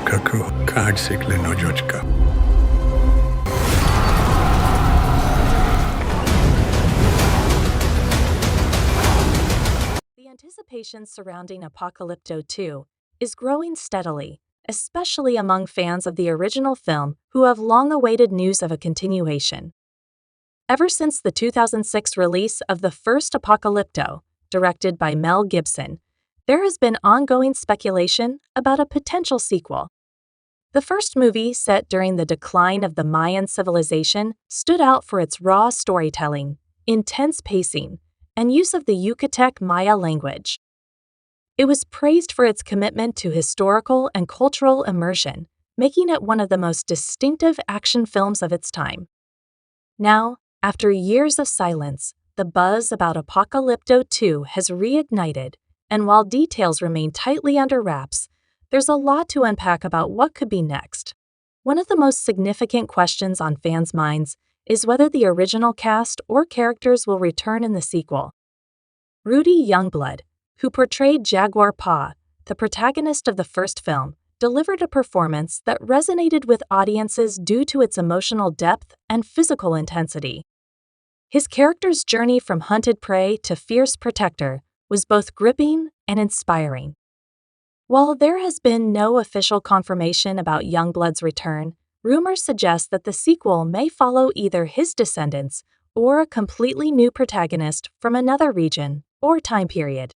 kako kaഴ്sikle nojochka. The anticipation surrounding Apocalypto 2 is growing steadily, especially among fans of the original film who have long awaited news of a continuation. Ever since the 2006 release of the first Apocalypto, directed by Mel Gibson, there has been ongoing speculation about a potential sequel. The first movie, set during the decline of the Mayan civilization, stood out for its raw storytelling, intense pacing, and use of the Yucatec Maya language. It was praised for its commitment to historical and cultural immersion, making it one of the most distinctive action films of its time. Now, after years of silence, the buzz about Apocalypto 2 has reignited, and while details remain tightly under wraps, there's a lot to unpack about what could be next. One of the most significant questions on fans' minds is whether the original cast or characters will return in the sequel. Rudy Youngblood, who portrayed Jaguar Paw, the protagonist of the first film, delivered a performance that resonated with audiences due to its emotional depth and physical intensity. His character's journey from hunted prey to fierce protector was both gripping and inspiring. While there has been no official confirmation about Youngblood's return, rumors suggest that the sequel may follow either his descendants or a completely new protagonist from another region or time period.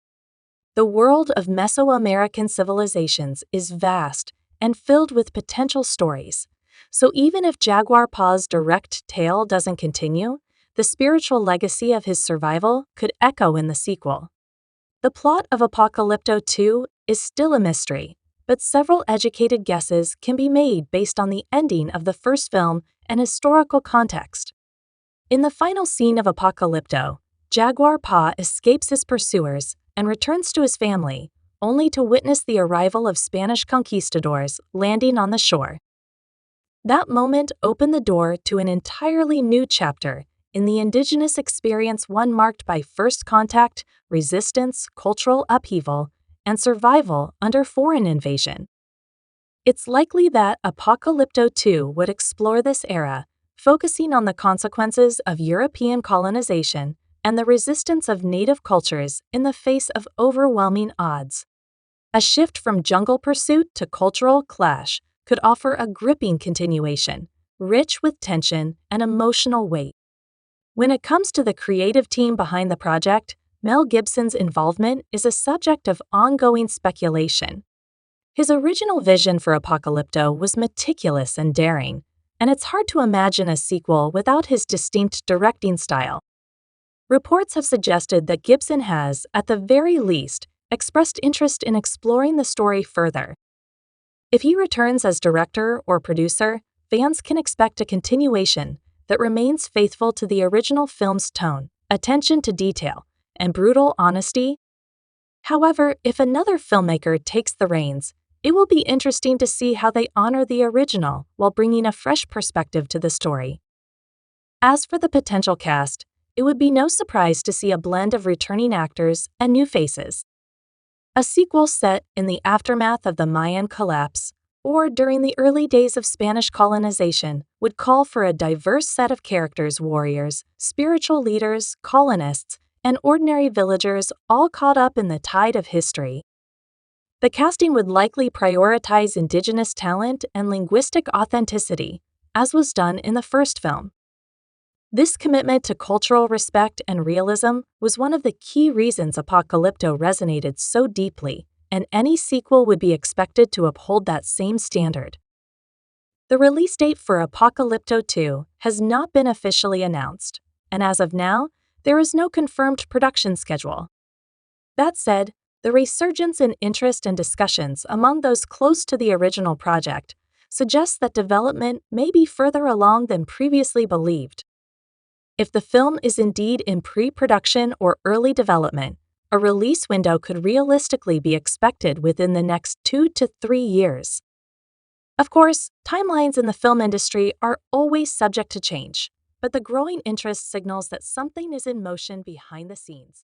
The world of Mesoamerican civilizations is vast and filled with potential stories, so even if Jaguar Paw's direct tale doesn't continue, the spiritual legacy of his survival could echo in the sequel. The plot of Apocalypto 2 is still a mystery, but several educated guesses can be made based on the ending of the first film and historical context. In the final scene of Apocalypto, Jaguar Paw escapes his pursuers and returns to his family, only to witness the arrival of Spanish conquistadors landing on the shore. That moment opened the door to an entirely new chapter in the indigenous experience, one marked by first contact, resistance, cultural upheaval, and survival under foreign invasion. It's likely that Apocalypto 2 would explore this era, focusing on the consequences of European colonization and the resistance of native cultures in the face of overwhelming odds. A shift from jungle pursuit to cultural clash could offer a gripping continuation, rich with tension and emotional weight. When it comes to the creative team behind the project, Mel Gibson's involvement is a subject of ongoing speculation. His original vision for Apocalypto was meticulous and daring, and it's hard to imagine a sequel without his distinct directing style. Reports have suggested that Gibson has, at the very least, expressed interest in exploring the story further. If he returns as director or producer, fans can expect a continuation that remains faithful to the original film's tone, attention to detail, and brutal honesty. However, if another filmmaker takes the reins, it will be interesting to see how they honor the original while bringing a fresh perspective to the story. As for the potential cast, it would be no surprise to see a blend of returning actors and new faces. A sequel set in the aftermath of the Mayan collapse or during the early days of Spanish colonization would call for a diverse set of characters: warriors, spiritual leaders, colonists, and ordinary villagers, all caught up in the tide of history. The casting would likely prioritize indigenous talent and linguistic authenticity, as was done in the first film. This commitment to cultural respect and realism was one of the key reasons Apocalypto resonated so deeply, and any sequel would be expected to uphold that same standard. The release date for Apocalypto 2 has not been officially announced, and as of now, there is no confirmed production schedule. That said, the resurgence in interest and discussions among those close to the original project suggests that development may be further along than previously believed. If the film is indeed in pre-production or early development, a release window could realistically be expected within the next 2 to 3 years. Of course, timelines in the film industry are always subject to change, but the growing interest signals that something is in motion behind the scenes.